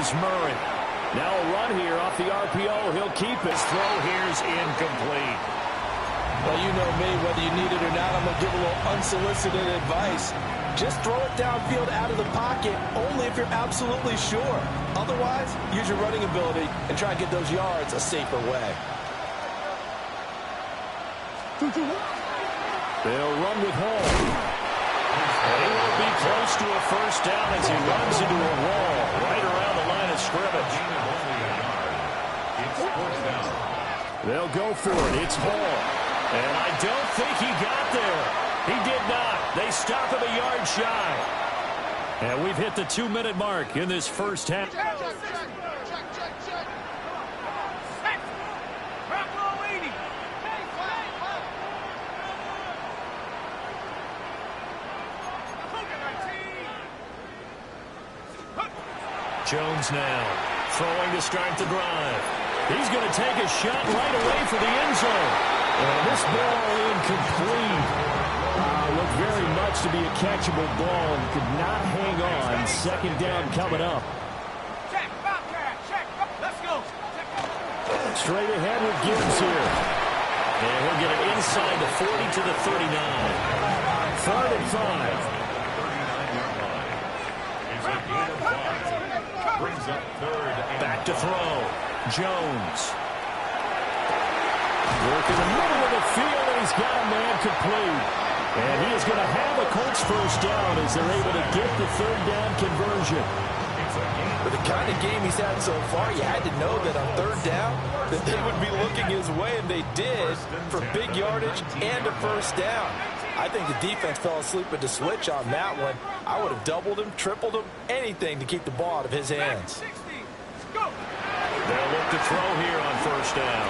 is Murray. Now a run here off the RPO. He'll keep it. His throw here's incomplete. Well, you know me, whether you need it or not, I'm going to give a little unsolicited advice. Just throw it downfield out of the pocket, only if you're absolutely sure. Otherwise, use your running ability and try and get those yards a safer way. They'll run with Hall. And he will be close to a first down as he runs into a wall right around the line of scrimmage. They'll go for it. It's Hall. And I don't think he got there. He did not. They stop him a yard shy. And we've hit the 2-minute mark in this first half. Jones now throwing to start the drive. He's going to take a shot right away for the end zone. And this ball incomplete. Looked very much to be a catchable ball and could not hang on. Second down coming up. Check, let's go. Straight ahead with Gibbs here. And he'll get it inside the 40 to the 39. 3rd and 5. Back to throw. Jones. Work in the middle of the field, and he's got a man complete. And he is going to have a Colts first down as they're able to get the 3rd down conversion. With the kind of game he's had so far, you had to know that on 3rd down that they would be looking his way, and they did, for big yardage and a first down. I think the defense fell asleep at the switch on that one. I would have doubled him, tripled him, anything to keep the ball out of his hands. They'll look to throw here on first down.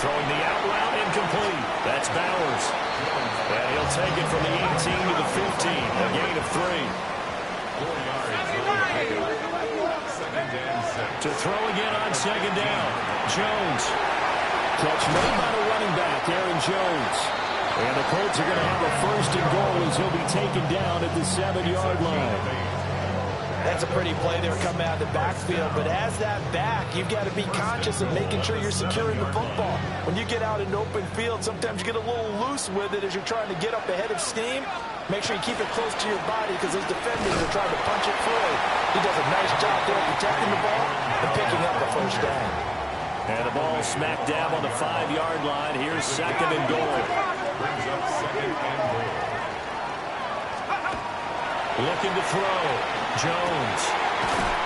Throwing the out route incomplete. That's Bowers. And he'll take it from the 18 to the 15. A gain of 3. To throw again on second down. Jones. Catch made by the running back, Aaron Jones. And the Colts are going to have a first and goal as he'll be taken down at the 7-yard line. That's a pretty play there coming out of the backfield, but as that back, you've got to be conscious of making sure you're securing the football. When you get out in open field, sometimes you get a little loose with it as you're trying to get up ahead of steam. Make sure you keep it close to your body because those defenders are trying to punch it free. He does a nice job there protecting the ball and picking up the first down. And the ball smacked down on the 5-yard line. Here's 2nd and goal. Brings up 2nd and goal. Looking to throw. Jones.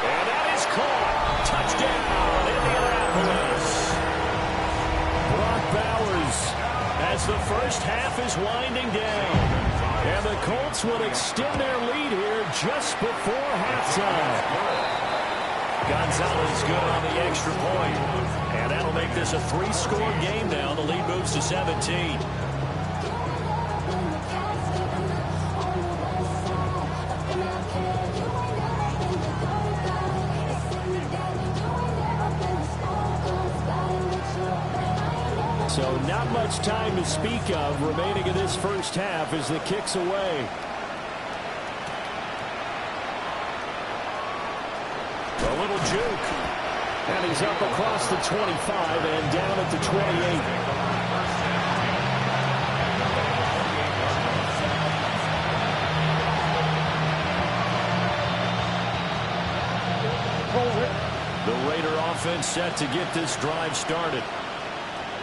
And that is caught. Touchdown, Indianapolis. Brock Bowers as the first half is winding down. And the Colts will extend their lead here just before halftime. Gonzalez good on the extra point. And that'll make this a 3-score game now. The lead moves to 17. So not much time to speak of remaining in this first half as the kick's away. A little juke. And he's up across the 25 and down at the 28. The Raider offense set to get this drive started.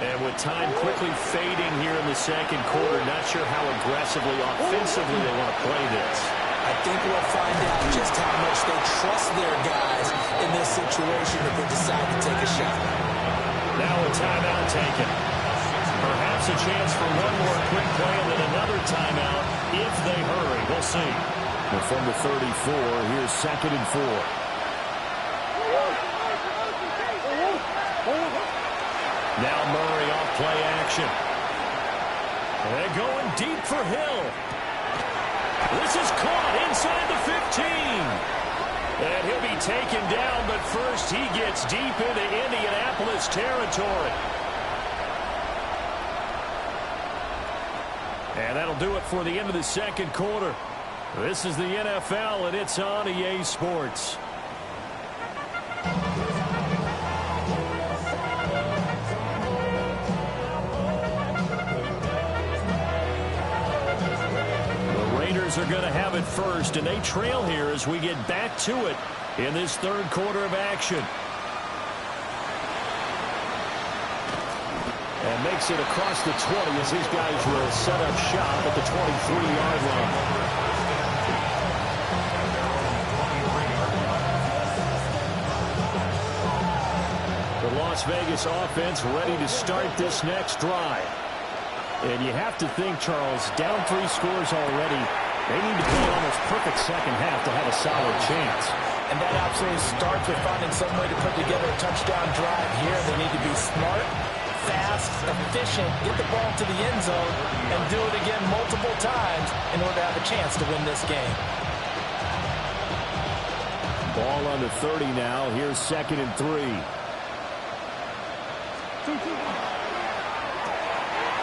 And with time quickly fading here in the second quarter, not sure how aggressively, offensively they want to play this. I think we'll find out just how much they trust their guys in this situation if they decide to take a shot. Now a timeout taken. Perhaps a chance for one more quick play and then another timeout if they hurry. We'll see. And from the 34, here's 2nd and 4. Now Murray off play action. They're going deep for Hill. This is caught inside the 15. And he'll be taken down, but first he gets deep into Indianapolis territory. And that'll do it for the end of the second quarter. This is the NFL, and it's on EA Sports. Bengals are going to have it first, and they trail here as we get back to it in this third quarter of action. And makes it across the 20 as these guys will set up shop at the 23-yard line. The Las Vegas offense ready to start this next drive. And you have to think, Charles, down 3 scores already, they need to play an almost perfect second half to have a solid chance. And that absolutely starts with finding some way to put together a touchdown drive here. They need to be smart, fast, efficient, get the ball to the end zone, and do it again multiple times in order to have a chance to win this game. Ball on the 30 now. Here's 2nd and 3.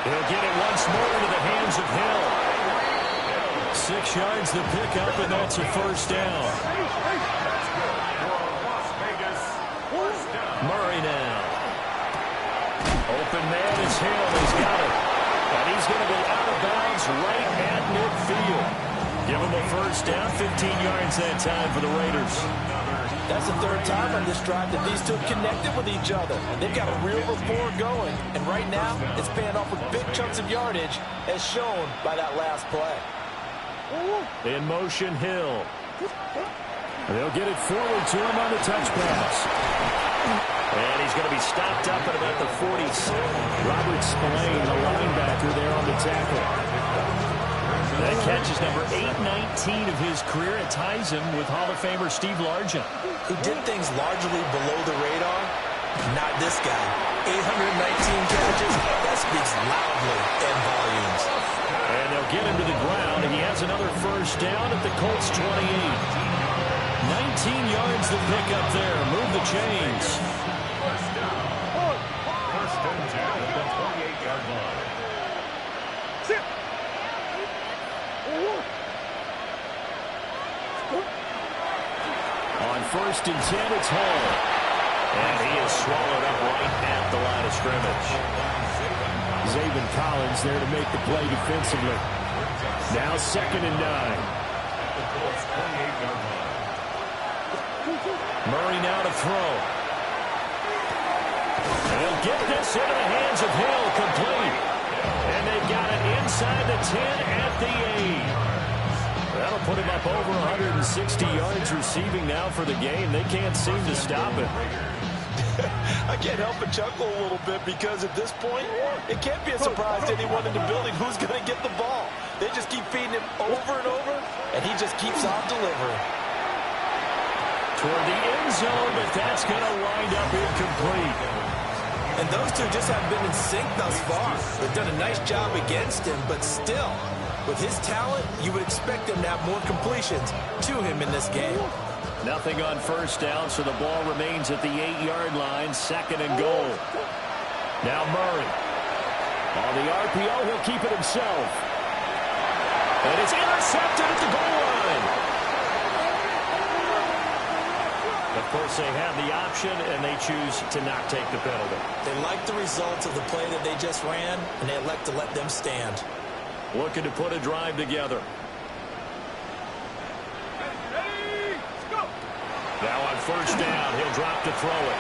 He'll get it once more into the hands of Hill. 6 yards the pickup, and that's a first down. Murray now. Open man is Hill. He's got it. And he's going to be out of bounds right at midfield. Give him a first down. 15 yards that time for the Raiders. That's the 3rd time on this drive that these two have connected with each other. They've got a real rapport going. And right now, it's paying off with big chunks of yardage, as shown by that last play. In motion, Hill. They'll get it forward to him on the touch pass. And he's going to be stopped up at about the 47. Robert Spillane, the linebacker, there on the tackle. That catch is number 819 of his career. It ties him with Hall of Famer Steve Largent, who did things largely below the radar. Not this guy. 819 catches. That speaks loudly in volumes. And they'll get him to the ground, and he has another first down at the Colts 28. 19 yards the pickup there. Move the chains. First and 10 at the 28-yard line. On 1st and 10, it's Hall. And he is swallowed up right at the line of scrimmage. Zaven Collins there to make the play defensively. Now 2nd and 9. Murray now to throw. And he'll get this into the hands of Hill, complete. And they've got it inside the 10 at the 8. That'll put him up over 160 yards receiving now for the game. They can't seem to stop it. I can't help but chuckle a little bit because at this point, it can't be a surprise to anyone in the building who's going to get the ball. They just keep feeding him over and over, and he just keeps on delivering. Toward the end zone, but that's going to wind up incomplete. And those two just haven't been in sync thus far. They've done a nice job against him, but still, with his talent, you would expect him to have more completions to him in this game. Nothing on first down, so the ball remains at the 8-yard line, 2nd and goal. Now Murray. On the RPO, he'll keep it himself. And it's intercepted at the goal line. Of course, they have the option, and they choose to not take the penalty. They like the results of the play that they just ran, and they elect to let them stand. Looking to put a drive together. Now on first down, he'll drop to throw it.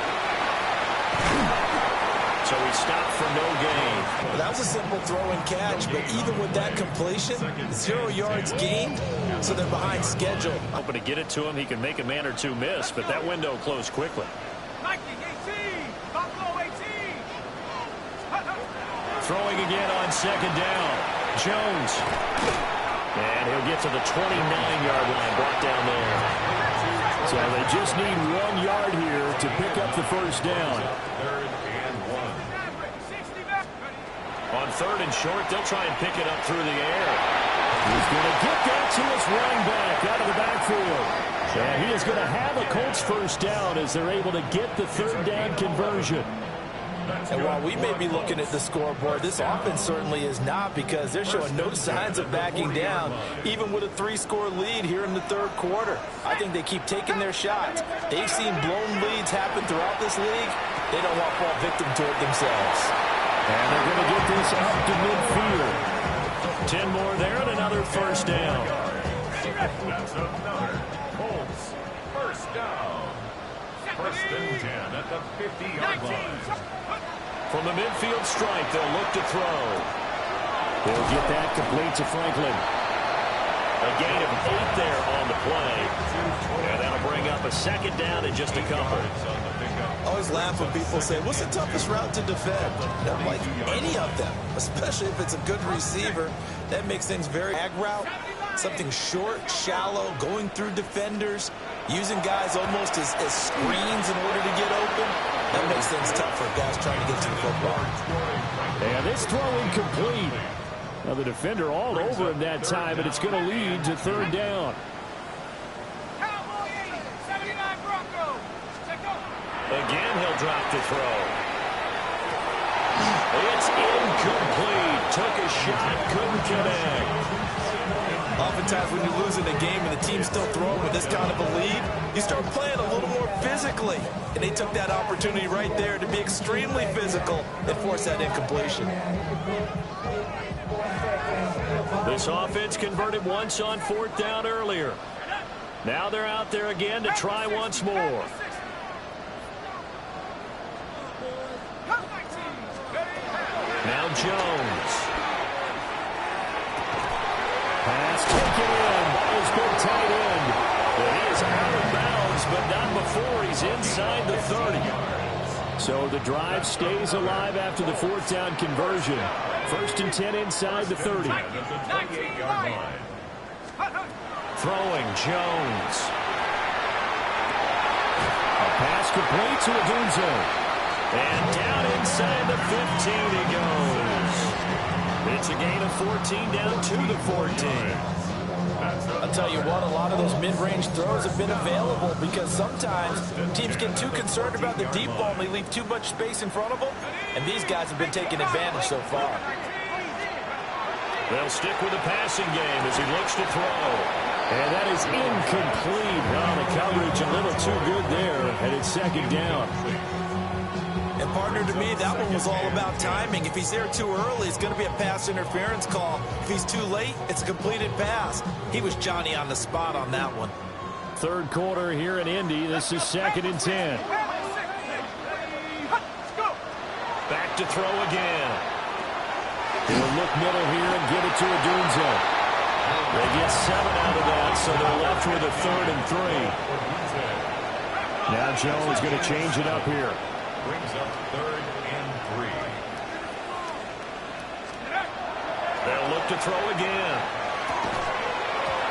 So he stopped for no gain. Well, that was a simple throw and catch, but even with that completion, 0 yards gained, so they're behind schedule. Hoping to get it to him, he can make a man or two miss, but that window closed quickly. 18, Buffalo 18. Throwing again on 2nd down. Jones. And he'll get to the 29-yard line, brought down there. So they just need 1 yard here to pick up the first down. 3rd and 1. On 3rd and short, they'll try and pick it up through the air. He's going to get that to his running back out of the backfield. And he is going to have a Colts first down as they're able to get the 3rd down conversion. And while we may be looking at the scoreboard, this offense certainly is not, because they're showing no signs of backing down, even with a 3-score lead here in the 3rd quarter. I think they keep taking their shots. They've seen blown leads happen throughout this league. They don't want to fall victim to it themselves. And they're going to get this up to midfield. 10 more there and another first down. That's another Colts first down. First and 10 at the 50-yard line. From the midfield stripe, they'll look to throw. They'll get that complete to Franklin. A gain of 8 there on the play. And that'll bring up a second down and just a couple. I always laugh when people say, what's the toughest route to defend? And I'm like, any of them, especially if it's a good receiver. That makes things very ag route. Something short, shallow, going through defenders, using guys almost as screens in order to get open. That makes things tough for guys trying to get to the football. And this throw incomplete. Now the defender all over him that time, and it's going to lead to third down. Again, he'll drop to throw. It's incomplete. Took a shot, couldn't connect. Oftentimes when you're losing a game and the team's still throwing with this kind of a lead, you start playing a little more physically. And they took that opportunity right there to be extremely physical and force that incompletion. This offense converted once on fourth down earlier. Now they're out there again to try once more. Now Jones. Pass taken in by his big tight end. But he is out of bounds, but not before he's inside the 30. So the drive stays alive after the fourth down conversion. First and 10 inside the 30. Throwing Jones. A pass complete to Adunzo. And down inside the 15 he goes. It's a gain of 14 down to the 14. I'll tell you what, a lot of those mid-range throws have been available because sometimes teams get too concerned about the deep ball and they leave too much space in front of them. And these guys have been taking advantage so far. They'll stick with the passing game as he looks to throw. And that is incomplete. Oh, the coverage a little too good there, and it's second down. And partner, to me, that one was all about timing. If he's there too early, it's going to be a pass interference call. If he's too late, it's a completed pass. He was Johnny on the spot on that one. Third quarter here in Indy. This is second and 10. Back to throw again. He'll look middle here and get it to Adunzo. They get 7 out of that, so they're left with a 3rd and 3. Now Jones going to change it up here. Brings up 3rd and 3. They'll look to throw again.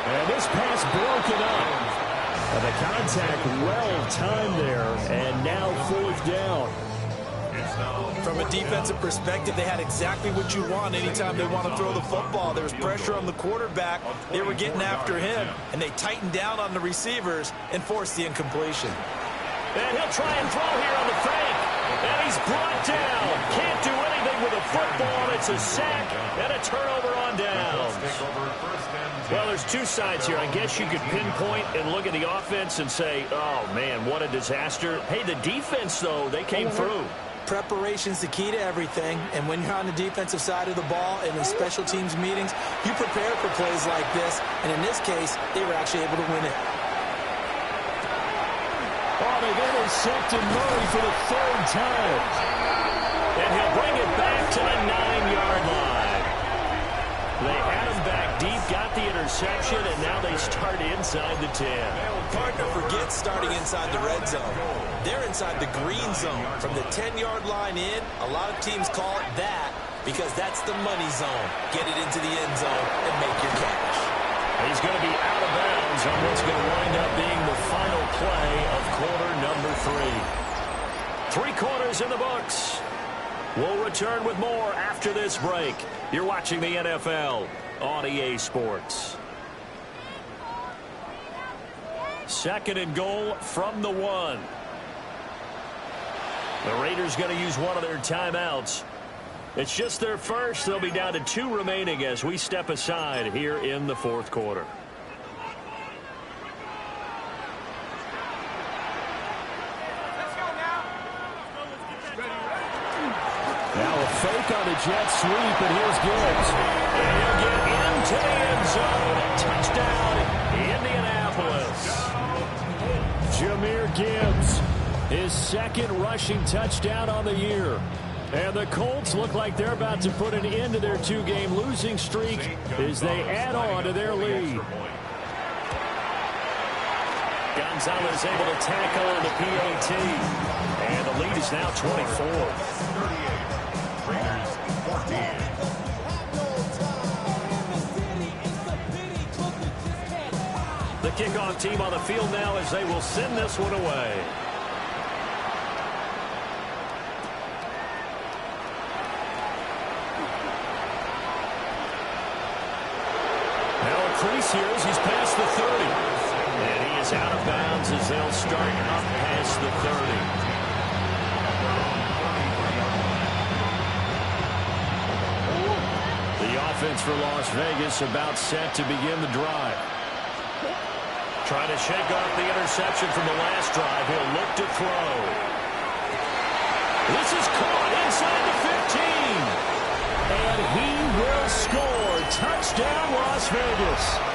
And this pass broken up. And the contact well timed there, and now 4th down. From a defensive perspective, they had exactly what you want anytime they want to throw the football. There was pressure on the quarterback. They were getting after him, and they tightened down on the receivers and forced the incompletion. And he'll try and throw here on the fake. And he's brought down. Can't do anything with a football. It's a sack and a turnover on downs. Well, there's two sides here. I guess you could pinpoint and look at the offense and say, oh, man, what a disaster. Hey, the defense, though, they came through. Preparation's the key to everything, and when you're on the defensive side of the ball in these special teams meetings, you prepare for plays like this, and in this case, they were actually able to win it. Oh, they've intercepted Murray for the 3rd time. And he'll bring it back to the 9-yard line. They had him back deep, got the interception, and now they start inside the 10. Partner, forget starting inside the red zone. They're inside the green zone. From the 10-yard line in, a lot of teams call it that because that's the money zone. Get it into the end zone and make your cash. He's going to be out of bounds on what's going to wind up being the final play of quarter number 3. 3 quarters in the books. We'll return with more after this break. You're watching the NFL on EA Sports. 2nd and goal from the 1. The Raiders going to use one of their timeouts. It's just their first. They'll be down to 2 remaining as we step aside here in the 4th quarter. Now a fake on the jet sweep, and here's Gibbs. And he'll get into the end zone. Touchdown, Jahmyr Gibbs, his second rushing touchdown on the year. And the Colts look like they're about to put an end to their two-game losing streak as they add on to their lead. Gonzalez able to tackle on the PAT. And the lead is now 24. 38. Raiders 14. The kickoff team on the field now as they will send this one away. Crease here as he's past the 30. And he is out of bounds as they'll start up past the 30. The offense for Las Vegas about set to begin the drive. Trying to shake off the interception from the last drive. He'll look to throw. This is caught inside the 15. And he will score. Touchdown, Las Vegas.